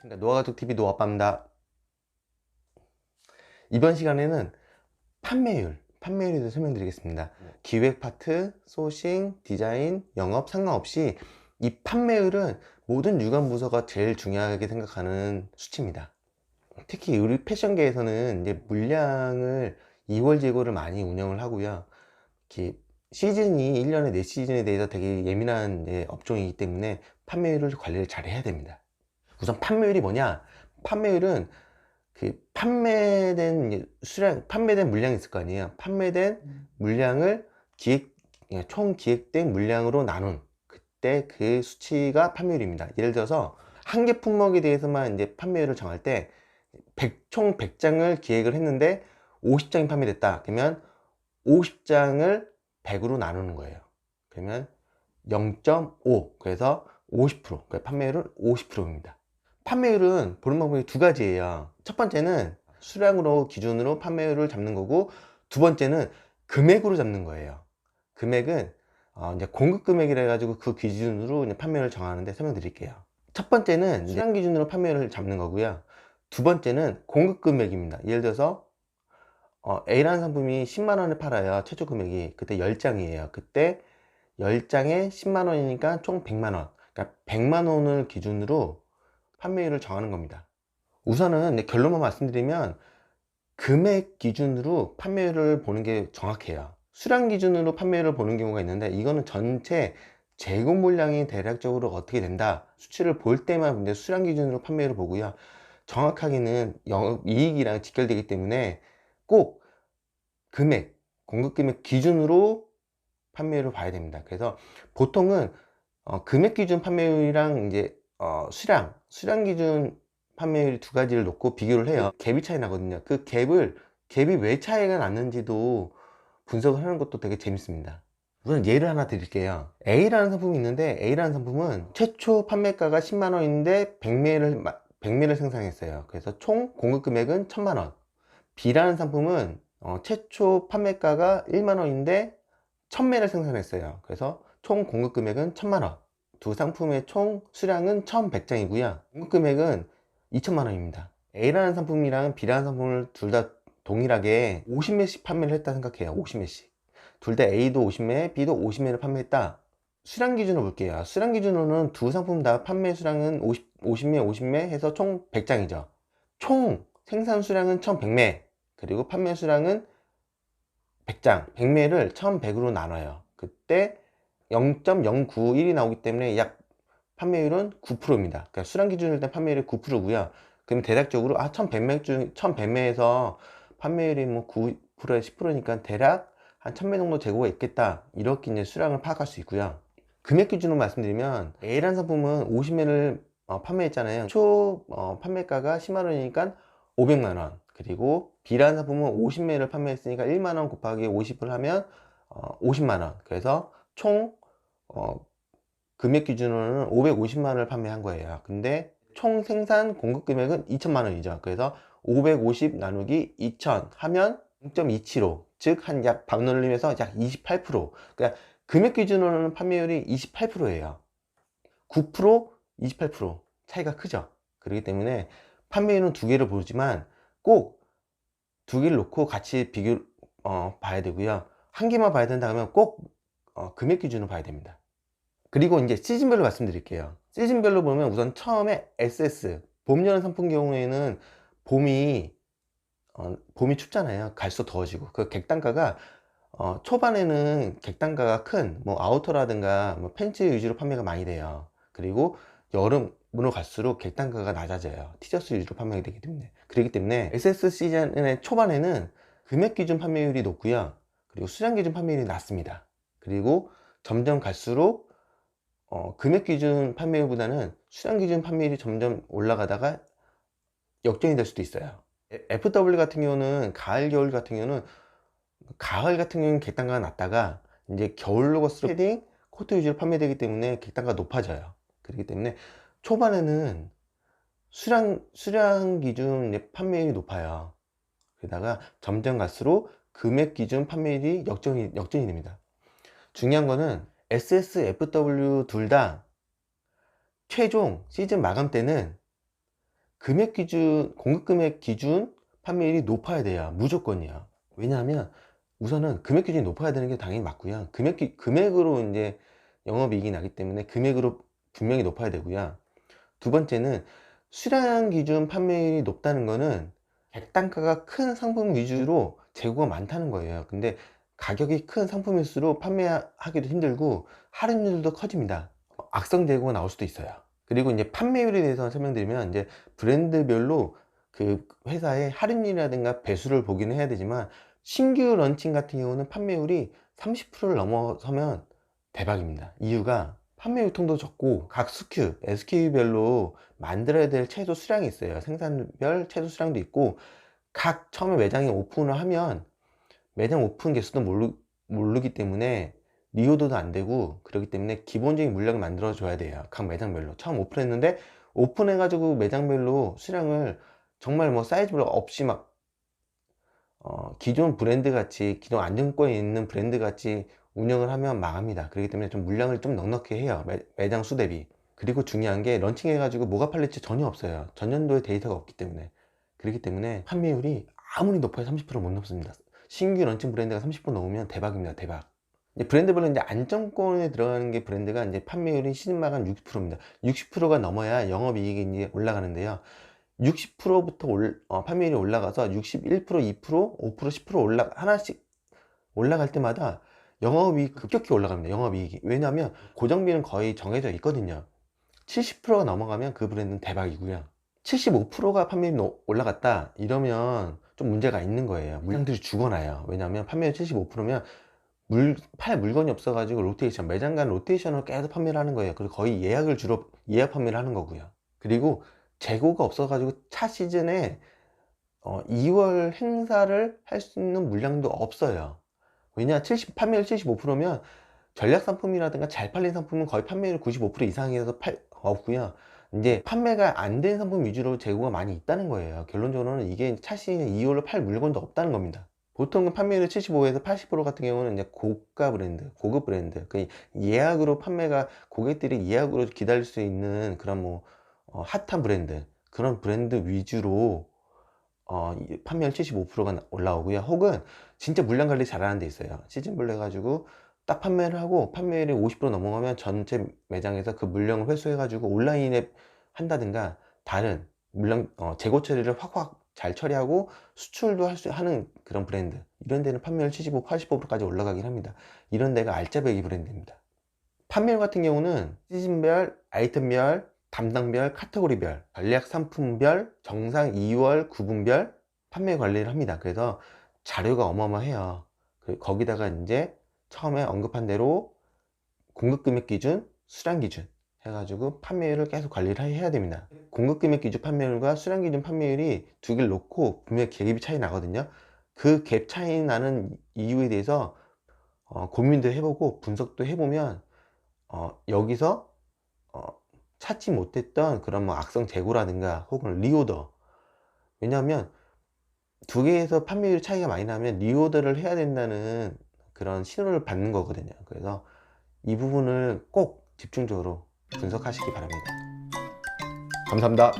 반갑습니다. 노아가족TV 노아빠입니다. 이번 시간에는 판매율에 대해서 설명드리겠습니다. 기획 파트, 소싱, 디자인, 영업 상관없이 이 판매율은 모든 유관부서가 제일 중요하게 생각하는 수치입니다. 특히 우리 패션계에서는 이제 물량을 2월 재고를 많이 운영을 하고요. 이렇게 시즌이 1년에 4시즌에 대해서 되게 예민한 업종이기 때문에 판매율을 관리를 잘 해야 됩니다. 우선 판매율이 뭐냐? 판매율은 그 판매된 수량, 판매된 물량이 있을 거 아니에요. 판매된 물량을 총 기획된 물량으로 나눈 그때 그 수치가 판매율입니다. 예를 들어서 한 개 품목에 대해서만 이제 판매율을 정할 때 총 100장을 기획을 했는데 50장이 판매됐다. 그러면 50장을 100으로 나누는 거예요. 그러면 0.5, 그래서 50%, 그러니까 판매율은 50%입니다. 판매율은 보는 방법이 두 가지예요. 첫 번째는 수량으로 기준으로 판매율을 잡는 거고, 두 번째는 금액으로 잡는 거예요. 금액은 이제 공급 금액이라 가지고 그 기준으로 이제 판매율을 정하는데 설명드릴게요. 첫 번째는 수량 기준으로 판매율을 잡는 거고요. 두 번째는 공급 금액입니다. 예를 들어서 A라는 상품이 10만 원에 팔아요. 최초 금액이. 그때 10장이에요. 그때 10장에 10만 원이니까 총 100만 원. 그러니까 100만 원을 기준으로 판매율을 정하는 겁니다. 우선은 결론만 말씀드리면 금액 기준으로 판매율을 보는 게 정확해요. 수량 기준으로 판매율을 보는 경우가 있는데, 이거는 전체 재고 물량이 대략적으로 어떻게 된다 수치를 볼 때만 이제 수량 기준으로 판매율을 보고요. 정확하게는 영업이익이랑 직결되기 때문에 꼭 공급 금액 기준으로 판매율을 봐야 됩니다. 그래서 보통은 금액 기준 판매율이랑 이제 수량 기준 판매율 두 가지를 놓고 비교를 해요. 갭이 차이 나거든요. 그 갭이 왜 차이가 났는지도 분석을 하는 것도 되게 재밌습니다. 우선 예를 하나 드릴게요. A라는 상품이 있는데, A라는 상품은 최초 판매가가 10만 원인데 100매를 생산했어요. 그래서 총 공급 금액은 1000만 원. B라는 상품은 최초 판매가가 1만 원인데 1000매를 생산했어요. 그래서 총 공급 금액은 1000만 원. 두 상품의 총 수량은 1100장이고요. 공급 금액은 2000만 원입니다. A라는 상품이랑 B라는 상품을 둘 다 동일하게 50매씩 판매를 했다 생각해요. 50매씩. 둘 다 A도 50매, B도 50매를 판매했다. 수량 기준으로 볼게요. 수량 기준으로는 두 상품 다 판매 수량은 50매, 50매 해서 총 100장이죠. 총 생산 수량은 1100매, 그리고 판매 수량은 100장, 100매를 1100으로 나눠요. 그때 0.091이 나오기 때문에 약 판매율은 9%입니다. 그러니까 수량 기준일 때 판매율이 9%고요. 그럼 대략적으로 1100매 중 1100매에서 판매율이 뭐 9%에 10%니까 대략 한 1000매 정도 재고가 있겠다. 이렇게 이제 수량을 파악할 수 있고요. 금액 기준으로 말씀드리면 A라는 상품은 50매를 판매했잖아요. 초 판매가가 10만 원이니까 500만 원. 그리고 B라는 상품은 50매를 판매했으니까 1만 원 곱하기 50을 하면 50만 원. 그래서 총 금액 기준으로는 550만 원을 판매한 거예요. 근데 총 생산 공급 금액은 2천만 원이죠. 그래서 550 나누기 2000 하면 0.275, 즉 한 약 반올림해서 약 28%. 그러니까 금액 기준으로는 판매율이 28%예요. 9%, 28% 차이가 크죠. 그렇기 때문에 판매율은 두 개를 보지만 꼭 두 개를 놓고 같이 비교 봐야 되고요. 한 개만 봐야 된다 하면 꼭 금액 기준으로 봐야 됩니다. 그리고 이제 시즌별로 말씀드릴게요. 시즌별로 보면 우선 처음에 SS 봄, 여름 상품 경우에는 봄이 춥잖아요. 갈수록 더워지고 그 객단가가 초반에는 객단가가 큰 뭐 아우터라든가 뭐 팬츠 위주로 판매가 많이 돼요. 그리고 여름으로 갈수록 객단가가 낮아져요. 티셔츠 위주로 판매가 되기 때문에. 그렇기 때문에 SS 시즌의 초반에는 금액 기준 판매율이 높고요. 그리고 수량 기준 판매율이 낮습니다. 그리고 점점 갈수록 금액 기준 판매율보다는 수량 기준 판매율이 점점 올라가다가 역전이 될 수도 있어요. FW 같은 경우는 가을 같은 경우는 객단가가 낮다가 이제 겨울로 갈수록 패딩, 코트 위주로 판매되기 때문에 객단가가 높아져요. 그렇기 때문에 초반에는 수량 기준 판매율이 높아요. 그러다가 점점 갈수록 금액 기준 판매율이 역전이 됩니다. 중요한 거는 SS, FW 둘 다 최종 시즌 마감 때는 금액 기준, 공급 금액 기준 판매율이 높아야 돼요. 무조건이야. 왜냐하면 우선은 금액 기준이 높아야 되는 게 당연히 맞고요. 금액으로 이제 영업이익이 나기 때문에 금액으로 분명히 높아야 되고요. 두 번째는 수량 기준 판매율이 높다는 거는 객단가가 큰 상품 위주로 재고가 많다는 거예요. 근데 가격이 큰 상품일수록 판매하기도 힘들고 할인율도 커집니다. 악성 재고가 나올 수도 있어요. 그리고 이제 판매율에 대해서 설명드리면, 이제 브랜드별로 그 회사의 할인율이라든가 배수를 보기는 해야 되지만, 신규 런칭 같은 경우는 판매율이 30%를 넘어서면 대박입니다. 이유가 판매 유통도 적고 각 SKU별로 만들어야 될 채소 수량이 있어요. 생산별 채소 수량도 있고, 각 처음에 매장에 오픈을 하면 매장 오픈 개수도 모르기 때문에 리오더도 안 되고, 그렇기 때문에 기본적인 물량을 만들어 줘야 돼요. 각 매장별로. 처음 오픈했는데 오픈해 가지고 매장별로 수량을 정말 뭐 사이즈별 없이 막 기존 브랜드 같이, 기존 안정권에 있는 브랜드 같이 운영을 하면 망합니다. 그렇기 때문에 좀 물량을 좀 넉넉히 해요. 매장 수 대비. 그리고 중요한 게, 런칭 해가지고 뭐가 팔릴지 전혀 없어요. 전년도에 데이터가 없기 때문에. 그렇기 때문에 판매율이 아무리 높아야 30%못 넘습니다. 신규 런칭 브랜드가 30% 넘으면 대박입니다. 대박. 이제 브랜드별로 이제 안정권에 들어가는 게 브랜드가 이제 판매율이 시즌마감 60%입니다. 60%가 넘어야 영업이익이 이제 올라가는데요. 60%부터 판매율이 올라가서 61%, 2%, 5%, 10% 하나씩 올라갈 때마다 영업이익이 급격히 올라갑니다. 영업이익이. 왜냐하면 고정비는 거의 정해져 있거든요. 70%가 넘어가면 그 브랜드는 대박이고요. 75%가 판매율이 올라갔다 이러면 좀 문제가 있는 거예요. 물량들이 죽어나요. 왜냐하면 판매율 75%면 팔 물건이 없어가지고 매장 간 로테이션으로 계속 판매를 하는 거예요. 그리고 거의 주로 예약 판매를 하는 거고요. 그리고 재고가 없어가지고 차 시즌에 2월 행사를 할 수 있는 물량도 없어요. 왜냐, 판매율 75%면 전략 상품이라든가 잘 팔린 상품은 거의 판매율 95% 이상에서 없고요. 이제 판매가 안 된 상품 위주로 재고가 많이 있다는 거예요. 결론적으로는 이게 차 시즌에 2월로 팔 물건도 없다는 겁니다. 보통은 판매율 75에서 80% 같은 경우는 이제 고가 브랜드, 고급 브랜드, 예약으로 판매가, 고객들이 예약으로 기다릴 수 있는 그런 뭐 핫한 브랜드, 그런 브랜드 위주로 판매율 75%가 올라오고요. 혹은 진짜 물량 관리 잘하는 데 있어요. 시즌별로 해가지고 딱 판매를 하고 판매율이 50% 넘어가면 전체 매장에서 그 물량을 회수해 가지고 온라인에 한다든가, 다른 물량 재고 처리를 확확 잘 처리하고 수출도 하는 그런 브랜드, 이런 데는 판매율 75, 80%까지 올라가긴 합니다. 이런 데가 알짜배기 브랜드입니다. 판매율 같은 경우는 시즌별, 아이템별, 담당별, 카테고리별, 전략 상품별, 정상 2월 구분별 판매 관리를 합니다. 그래서 자료가 어마어마해요. 거기다가 이제 처음에 언급한 대로 공급 금액 기준, 수량 기준 해가지고 판매율을 계속 관리를 해야 됩니다. 공급 금액 기준 판매율과 수량 기준 판매율이 두 개를 놓고 분명히 갭이 차이 나거든요. 그 갭 차이 나는 이유에 대해서 고민도 해보고 분석도 해보면 여기서 찾지 못했던 그런 뭐 악성 재고라든가 혹은 리오더, 왜냐하면 두 개에서 판매율 차이가 많이 나면 리오더를 해야 된다는 그런 신호를 받는 거거든요. 그래서 이 부분을 꼭 집중적으로 분석하시기 바랍니다. 감사합니다.